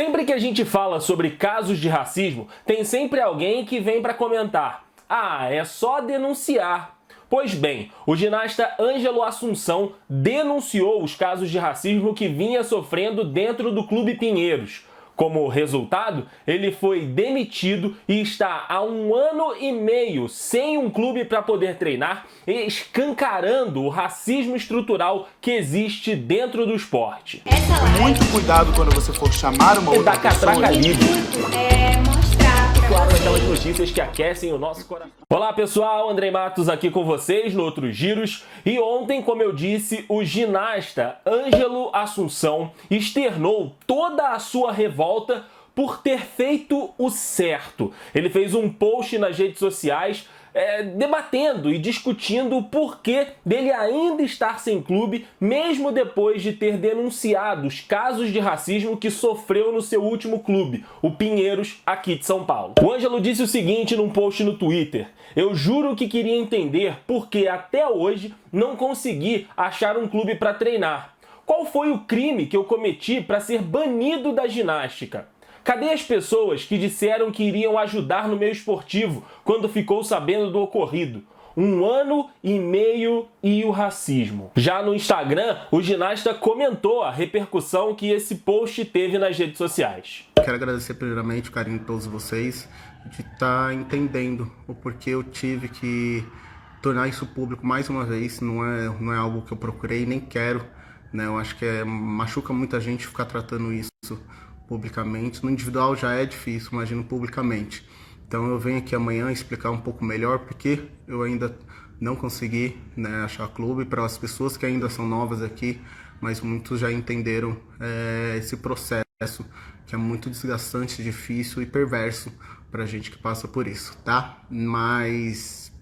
Sempre que a gente fala sobre casos de racismo, tem sempre alguém que vem para comentar: ah, é só denunciar. Pois bem, o ginasta Ângelo Assunção denunciou os casos de racismo que vinha sofrendo dentro do Clube Pinheiros. Como resultado, ele foi demitido e está há 1 ano e meio sem um clube para poder treinar, escancarando o racismo estrutural que existe dentro do esporte. Muito cuidado quando você for chamar uma outra pessoa. Claro, aquelas notícias que aquecem o nosso coração. Olá pessoal, Andrei Matos aqui com vocês no Outros Giros. E ontem, como eu disse, o ginasta Ângelo Assunção externou toda a sua revolta por ter feito o certo. Ele fez um post nas redes sociais debatendo e discutindo o porquê dele ainda estar sem clube, mesmo depois de ter denunciado os casos de racismo que sofreu no seu último clube, o Pinheiros, aqui de São Paulo. O Ângelo disse o seguinte num post no Twitter: eu juro que queria entender porque até hoje não consegui achar um clube para treinar. Qual foi o crime que eu cometi para ser banido da ginástica? Cadê as pessoas que disseram que iriam ajudar no meio esportivo quando ficou sabendo do ocorrido? 1 ano e meio e o racismo. Já no Instagram, o ginasta comentou a repercussão que esse post teve nas redes sociais. Quero agradecer primeiramente o carinho de todos vocês, de estar entendendo o porquê eu tive que tornar isso público mais uma vez. Não é algo que eu procurei, nem quero, né? Eu acho que machuca muita gente ficar tratando isso publicamente. No individual já é difícil, imagino publicamente. Então eu venho aqui amanhã explicar um pouco melhor porque eu ainda não consegui, né, achar clube para as pessoas que ainda são novas aqui, mas muitos já entenderam esse processo que é muito desgastante, difícil e perverso para a gente que passa por isso, tá? Mas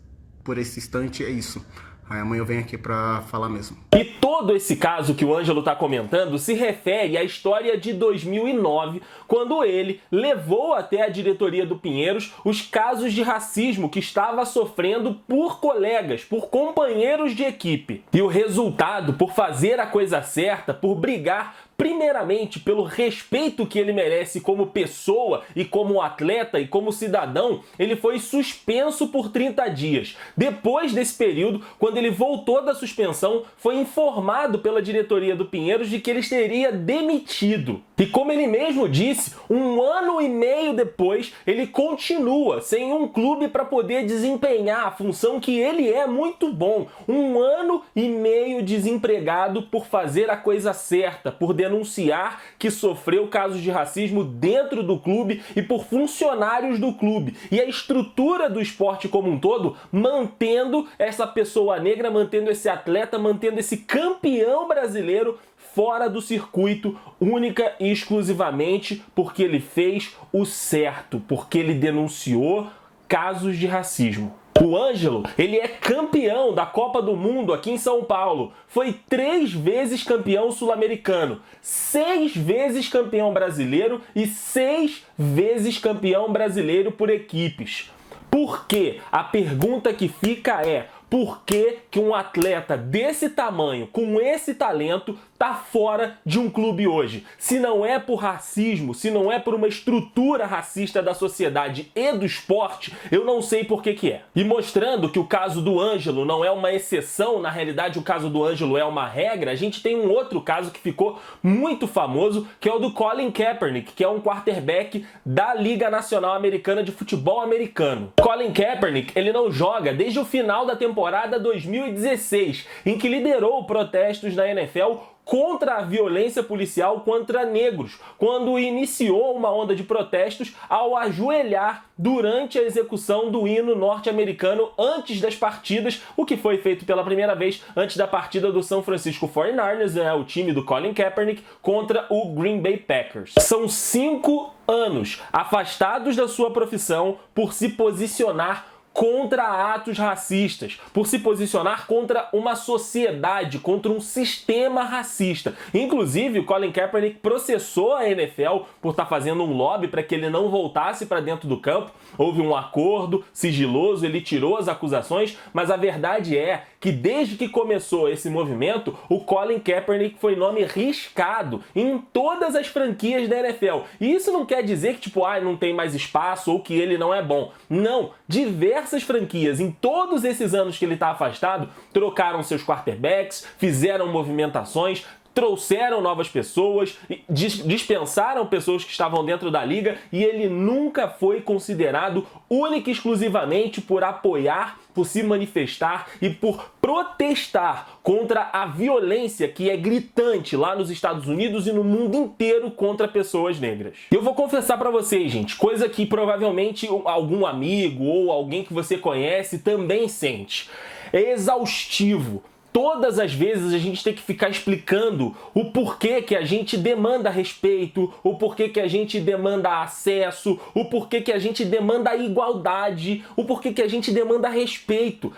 por esse instante é isso. Aí amanhã eu venho aqui para falar mesmo. E todo esse caso que o Ângelo está comentando se refere à história de 2009, quando ele levou até a diretoria do Pinheiros os casos de racismo que estava sofrendo por colegas, por companheiros de equipe. E o resultado, por fazer a coisa certa, por brigar primeiramente pelo respeito que ele merece como pessoa e como atleta e como cidadão, ele foi suspenso por 30 dias. Depois desse período, quando ele voltou da suspensão, foi informado pela diretoria do Pinheiros de que ele seria demitido. E como ele mesmo disse, 1 ano e meio depois, ele continua sem um clube para poder desempenhar a função que ele é muito bom. 1 ano e meio desempregado por fazer a coisa certa, por denunciar que sofreu casos de racismo dentro do clube e por funcionários do clube. E a estrutura do esporte como um todo, mantendo essa pessoa negra, mantendo esse atleta, mantendo esse campeão brasileiro fora do circuito, única e exclusivamente porque ele fez o certo, porque ele denunciou casos de racismo. O Ângelo, ele é campeão da Copa do Mundo aqui em São Paulo. Foi 3 vezes campeão sul-americano, 6 vezes campeão brasileiro e 6 vezes campeão brasileiro por equipes. Por quê? A pergunta que fica é: por que que um atleta desse tamanho, com esse talento, tá fora de um clube hoje? Se não é por racismo, se não é por uma estrutura racista da sociedade e do esporte, eu não sei por que é. E mostrando que o caso do Ângelo não é uma exceção, na realidade o caso do Ângelo é uma regra, a gente tem um outro caso que ficou muito famoso, que é o do Colin Kaepernick, que é um quarterback da Liga Nacional Americana de Futebol Americano. Colin Kaepernick, ele não joga desde o final da temporada 2016, em que liderou protestos na NFL contra a violência policial contra negros, quando iniciou uma onda de protestos ao ajoelhar durante a execução do hino norte-americano antes das partidas, o que foi feito pela primeira vez antes da partida do San Francisco 49ers, o time do Colin Kaepernick, contra o Green Bay Packers. São 5 anos afastados da sua profissão por se posicionar contra atos racistas, por se posicionar contra uma sociedade, contra um sistema racista. Inclusive, o Colin Kaepernick processou a NFL por estar fazendo um lobby para que ele não voltasse para dentro do campo. Houve um acordo sigiloso, ele tirou as acusações, mas a verdade é que desde que começou esse movimento, o Colin Kaepernick foi nome riscado em todas as franquias da NFL. E isso não quer dizer que, tipo, não tem mais espaço ou que ele não é bom. Não, diversas franquias, em todos esses anos que ele está afastado, trocaram seus quarterbacks, fizeram movimentações, trouxeram novas pessoas, dispensaram pessoas que estavam dentro da liga e ele nunca foi considerado única e exclusivamente por apoiar, por se manifestar e por protestar contra a violência que é gritante lá nos Estados Unidos e no mundo inteiro contra pessoas negras. Eu vou confessar pra vocês, gente, coisa que provavelmente algum amigo ou alguém que você conhece também sente. É exaustivo. Todas as vezes a gente tem que ficar explicando o porquê que a gente demanda respeito, o porquê que a gente demanda acesso, o porquê que a gente demanda igualdade, o porquê que a gente demanda respeito.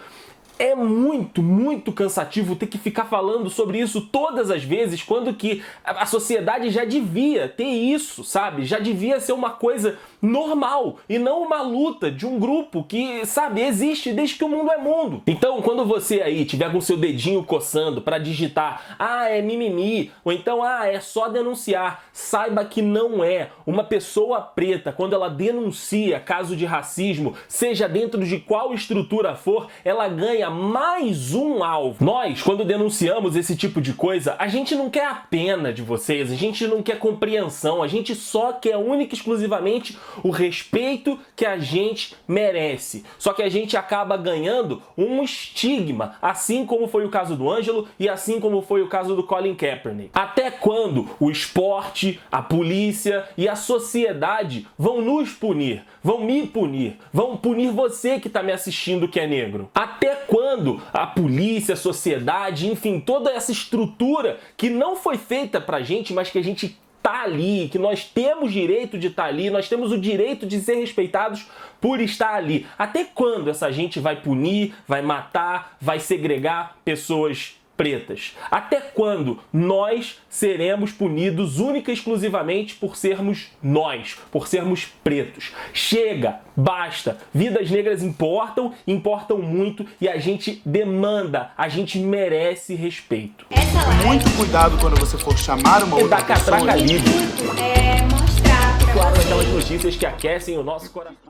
É muito, muito cansativo ter que ficar falando sobre isso todas as vezes, quando que a sociedade já devia ter isso, sabe? Já devia ser uma coisa normal e não uma luta de um grupo que, sabe, existe desde que o mundo é mundo. Então, quando você aí tiver com seu dedinho coçando para digitar, é mimimi, ou então, é só denunciar, saiba que não é. Uma pessoa preta, quando ela denuncia caso de racismo, seja dentro de qual estrutura for, ela ganha mais um alvo. Nós, quando denunciamos esse tipo de coisa, a gente não quer a pena de vocês, a gente não quer compreensão, a gente só quer única e exclusivamente o respeito que a gente merece. Só que a gente acaba ganhando um estigma, assim como foi o caso do Ângelo e assim como foi o caso do Colin Kaepernick. Até quando o esporte, a polícia e a sociedade vão nos punir, vão me punir, vão punir você que está me assistindo que é negro? Até quando a polícia, a sociedade, enfim, toda essa estrutura que não foi feita pra gente, mas que a gente tá ali, que nós temos direito de estar ali, nós temos o direito de ser respeitados por estar ali. Até quando essa gente vai punir, vai matar, vai segregar pessoas pretas? Até quando nós seremos punidos única e exclusivamente por sermos nós, por sermos pretos? Chega, basta. Vidas negras importam, importam muito e a gente demanda, a gente merece respeito. Muito cuidado quando você for chamar uma outra pessoa. Catraca livre. Mostrar pra Claro, vocês. aquelas notícias que aquecem o nosso coração.